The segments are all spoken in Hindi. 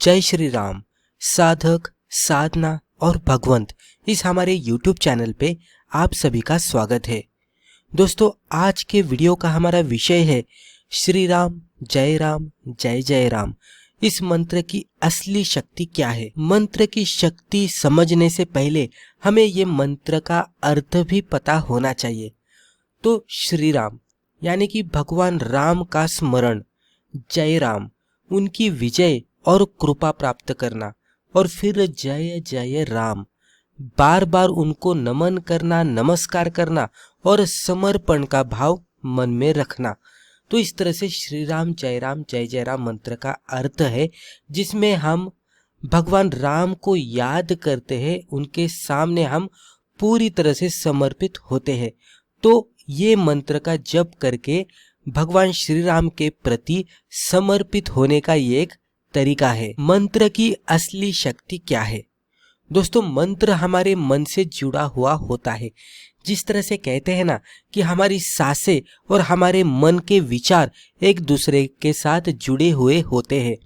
जय श्री राम। साधक, साधना और भगवंत इस हमारे YouTube चैनल पे आप सभी का स्वागत है। दोस्तों, आज के वीडियो का हमारा विषय है श्री राम जय जय राम। इस मंत्र की असली शक्ति क्या है? मंत्र की शक्ति समझने से पहले हमें ये मंत्र का अर्थ भी पता होना चाहिए। तो श्री राम यानी कि भगवान राम का स्मरण, जय राम उनकी विजय और कृपा प्राप्त करना, और फिर जय जय राम बार बार उनको नमन करना, नमस्कार करना और समर्पण का भाव मन में रखना। तो इस तरह से श्री राम जय जय राम मंत्र का अर्थ है, जिसमें हम भगवान राम को याद करते हैं, उनके सामने हम पूरी तरह से समर्पित होते हैं। तो ये मंत्र का जप करके भगवान श्री राम के प्रति समर्पित होने का ये एक तरीका है। मंत्र की असली शक्ति क्या है? दोस्तों, मंत्र हमारे मन से जुड़ा हुआ होता है। जिस तरह से कहते हैं ना कि हमारी सांसें और हमारे मन के विचार एक दूसरे के साथ जुड़े हुए होते हैं,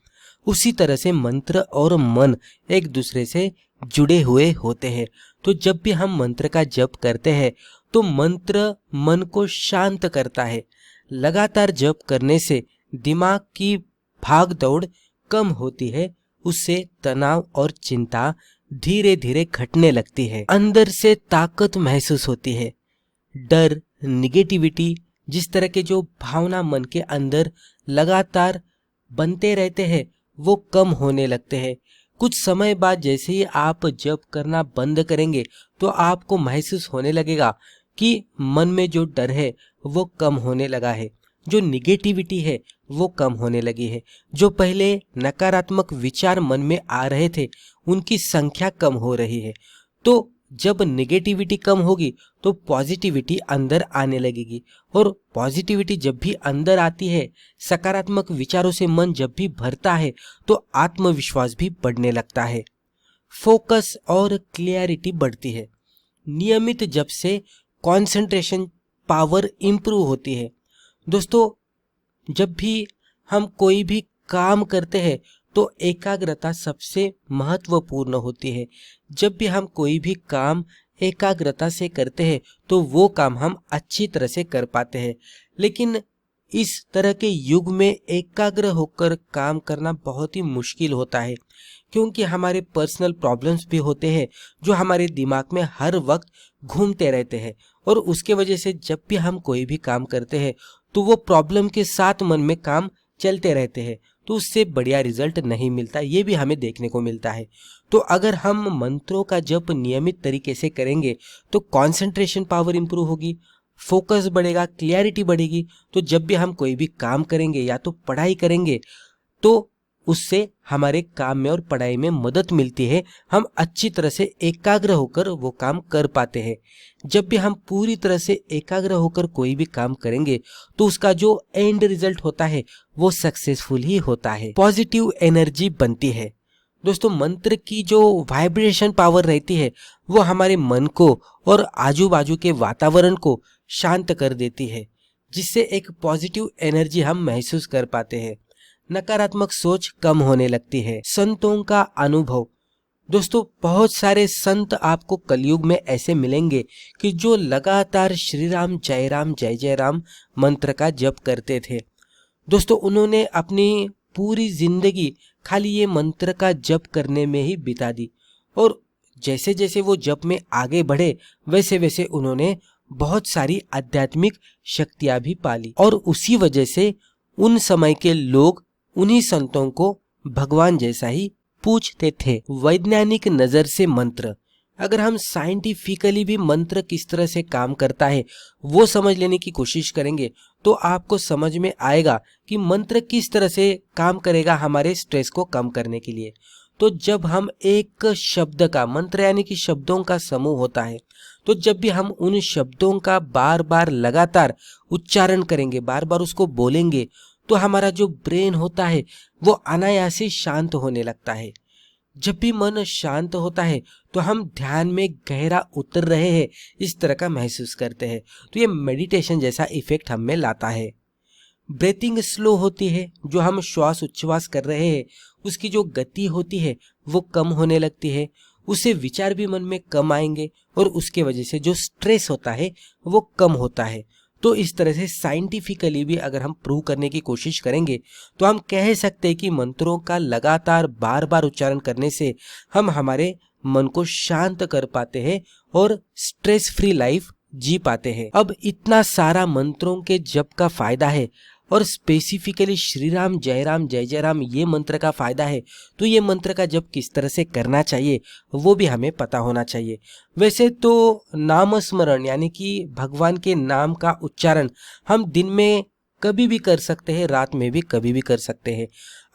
उसी तरह से मंत्र और मन एक दूसरे से जुड़े हुए होते हैं। तो जब भी हम मंत्र का जप करते हैं तो मंत्र मन को शांत करता है। लगातार जप करने से दिमाग की भाग दौड़ कम होती है, उससे तनाव और चिंता धीरे धीरे घटने लगती है। अंदर से ताकत महसूस होती है। डर, निगेटिविटी, जिस तरह के जो भावना मन के अंदर लगातार बनते रहते हैं वो कम होने लगते हैं। कुछ समय बाद जैसे ही आप जप करना बंद करेंगे तो आपको महसूस होने लगेगा कि मन में जो डर है वो कम होने लगा है, जो निगेटिविटी है वो कम होने लगी है, जो पहले नकारात्मक विचार मन में आ रहे थे उनकी संख्या कम हो रही है। तो जब निगेटिविटी कम होगी तो पॉजिटिविटी अंदर आने लगेगी, और पॉजिटिविटी जब भी अंदर आती है, सकारात्मक विचारों से मन जब भी भरता है तो आत्मविश्वास भी बढ़ने लगता है। फोकस और क्लियरिटी बढ़ती है। नियमित जप से कंसंट्रेशन पावर इंप्रूव होती है। दोस्तों, जब भी हम कोई भी काम करते हैं तो एकाग्रता सबसे महत्वपूर्ण होती है। जब भी हम कोई भी काम एकाग्रता से करते हैं तो वो काम हम अच्छी तरह से कर पाते हैं। लेकिन इस तरह के युग में एकाग्र होकर काम करना बहुत ही मुश्किल होता है, क्योंकि हमारे पर्सनल प्रॉब्लम्स भी होते हैं जो हमारे दिमाग में हर वक्त घूमते रहते हैं, और उसके वजह से जब भी हम कोई भी काम करते हैं तो वो प्रॉब्लम के साथ मन में काम चलते रहते हैं, तो उससे बढ़िया रिजल्ट नहीं मिलता। ये भी हमें देखने को मिलता है। तो अगर हम मंत्रों का जप नियमित तरीके से करेंगे तो कंसंट्रेशन पावर इंप्रूव होगी, फोकस बढ़ेगा, क्लैरिटी बढ़ेगी। तो जब भी हम कोई भी काम करेंगे या तो पढ़ाई करेंगे तो उससे हमारे काम में और पढ़ाई में मदद मिलती है। हम अच्छी तरह से एकाग्र होकर वो काम कर पाते हैं। जब भी हम पूरी तरह से एकाग्र होकर कोई भी काम करेंगे तो उसका जो एंड रिजल्ट होता है वो सक्सेसफुल ही होता है। पॉजिटिव एनर्जी बनती है। दोस्तों, मंत्र की जो वाइब्रेशन पावर रहती है वो हमारे मन को और आजू बाजू के वातावरण को शांत कर देती है, जिससे एक पॉजिटिव एनर्जी हम महसूस कर पाते हैं। नकारात्मक सोच कम होने लगती है। संतों का अनुभव। दोस्तों, बहुत सारे संत आपको कलयुग में ऐसे मिलेंगे कि जो लगातार श्री राम जय जय राम मंत्र का जप करते थे। दोस्तों, उन्होंने अपनी पूरी जिंदगी खाली ये मंत्र का जप करने में ही बिता दी, और जैसे जैसे वो जप में आगे बढ़े वैसे वैसे उन्होंने बहुत सारी आध्यात्मिक शक्तियां भी पाली, और उसी वजह से उन समय के लोग उन्हीं संतों को भगवान जैसा ही पूछते थे। वैज्ञानिक नजर से मंत्र, अगर हम साइंटिफिकली भी मंत्र किस तरह से काम करता है वो समझ लेने की कोशिश करेंगे तो आपको समझ में आएगा कि मंत्र किस तरह से काम करेगा हमारे स्ट्रेस को कम करने के लिए। तो जब हम एक शब्द का, मंत्र यानी कि शब्दों का समूह होता है, तो जब भी हम उन शब्दों का बार बार लगातार उच्चारण करेंगे, बार बार उसको बोलेंगे, तो हमारा जो ब्रेन होता है वो अनायास ही शांत होने लगता है। जब भी मन शांत होता है तो हम ध्यान में गहरा उतर रहे हैं इस तरह का महसूस करते हैं। तो ये मेडिटेशन जैसा इफेक्ट हम में लाता है। ब्रीथिंग स्लो होती है। जो हम श्वास उच्छ्वास कर रहे हैं उसकी जो गति होती है वो कम होने लगती है, उसे विचार भी मन में कम आएंगे और उसके वजह से जो स्ट्रेस होता है वो कम होता है। तो इस तरह से साइंटिफिकली भी अगर हम प्रूव करने की कोशिश करेंगे तो हम कह सकते हैं कि मंत्रों का लगातार बार बार उच्चारण करने से हम हमारे मन को शांत कर पाते हैं और स्ट्रेस फ्री लाइफ जी पाते हैं। अब इतना सारा मंत्रों के जप का फायदा है और स्पेसिफिकली श्री राम जय जय राम ये मंत्र का फायदा है, तो ये मंत्र का जप किस तरह से करना चाहिए वो भी हमें पता होना चाहिए। वैसे तो नाम स्मरण यानी कि भगवान के नाम का उच्चारण हम दिन में कभी भी कर सकते हैं, रात में भी कभी भी कर सकते हैं।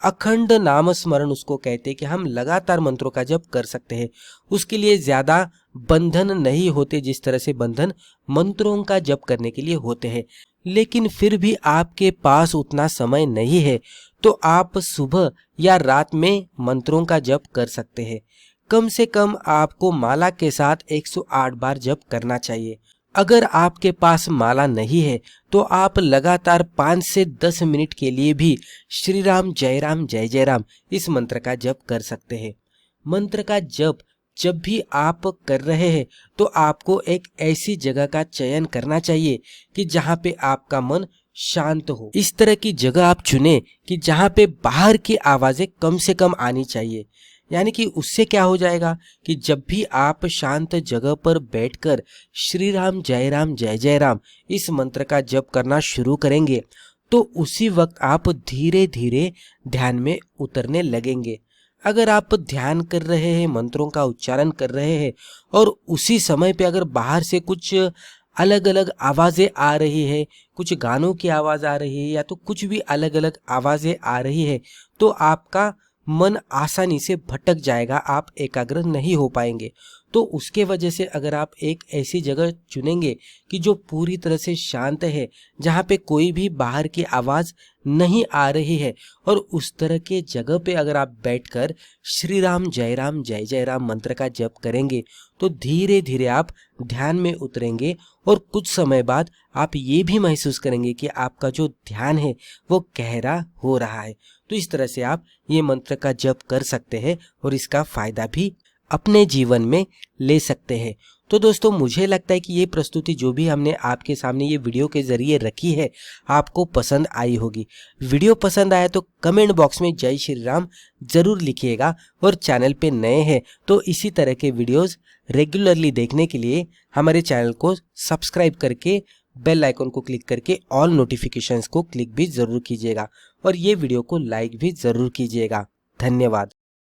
अखंड नाम स्मरण उसको कहते हैं कि हम लगातार मंत्रों का जप कर सकते हैं। उसके लिए ज्यादा बंधन नहीं होते जिस तरह से बंधन मंत्रों का जप करने के लिए होते हैं। लेकिन फिर भी आपके पास उतना समय नहीं है तो आप सुबह या रात में मंत्रों का जप कर सकते हैं। कम से कम आपको माला के साथ 108 बार जप करना चाहिए। अगर आपके पास माला नहीं है तो आप लगातार 5 से 10 मिनट के लिए भी श्री राम जय जय राम इस मंत्र का जप कर सकते हैं। मंत्र का जप जब भी आप कर रहे हैं तो आपको एक ऐसी जगह का चयन करना चाहिए कि जहां पे आपका मन शांत हो। इस तरह की जगह आप चुने कि जहां पे बाहर की आवाजें कम से कम आनी चाहिए। यानी कि उससे क्या हो जाएगा कि जब भी आप शांत जगह पर बैठकर श्री राम जय राम इस मंत्र का जप करना शुरू करेंगे तो उसी वक्त आप धीरे धीरे ध्यान में उतरने लगेंगे। अगर आप ध्यान कर रहे हैं, मंत्रों का उच्चारण कर रहे हैं और उसी समय पे अगर बाहर से कुछ अलग अलग आवाजें आ रही है, कुछ गानों की आवाज आ रही है या तो कुछ भी अलग अलग आवाजें आ रही है तो आपका मन आसानी से भटक जाएगा, आप एकाग्र नहीं हो पाएंगे। तो उसके वजह से अगर आप एक ऐसी जगह चुनेंगे कि जो पूरी तरह से शांत है, जहाँ पे कोई भी बाहर की आवाज नहीं आ रही है और उस तरह के जगह पे अगर आप बैठकर श्री राम जय जय राम मंत्र का जप करेंगे तो धीरे धीरे आप ध्यान में उतरेंगे और कुछ समय बाद आप ये भी महसूस करेंगे कि आपका जो ध्यान है वो गहरा हो रहा है। तो इस तरह से आप ये मंत्र का जप कर सकते हैं और इसका फायदा भी अपने जीवन में ले सकते हैं। तो दोस्तों मुझे लगता है कि ये प्रस्तुति जो भी हमने आपके सामने ये वीडियो के जरिए रखी है आपको पसंद आई होगी। वीडियो पसंद आया तो कमेंट बॉक्स में जय श्री राम जरूर लिखिएगा और चैनल पे नए हैं तो इसी तरह के वीडियोस रेगुलरली देखने के लिए हमारे चैनल को सब्सक्राइब करके बेल आइकन को क्लिक करके ऑल नोटिफिकेशंस को क्लिक भी जरूर कीजिएगा और ये वीडियो को लाइक भी जरूर कीजिएगा। धन्यवाद।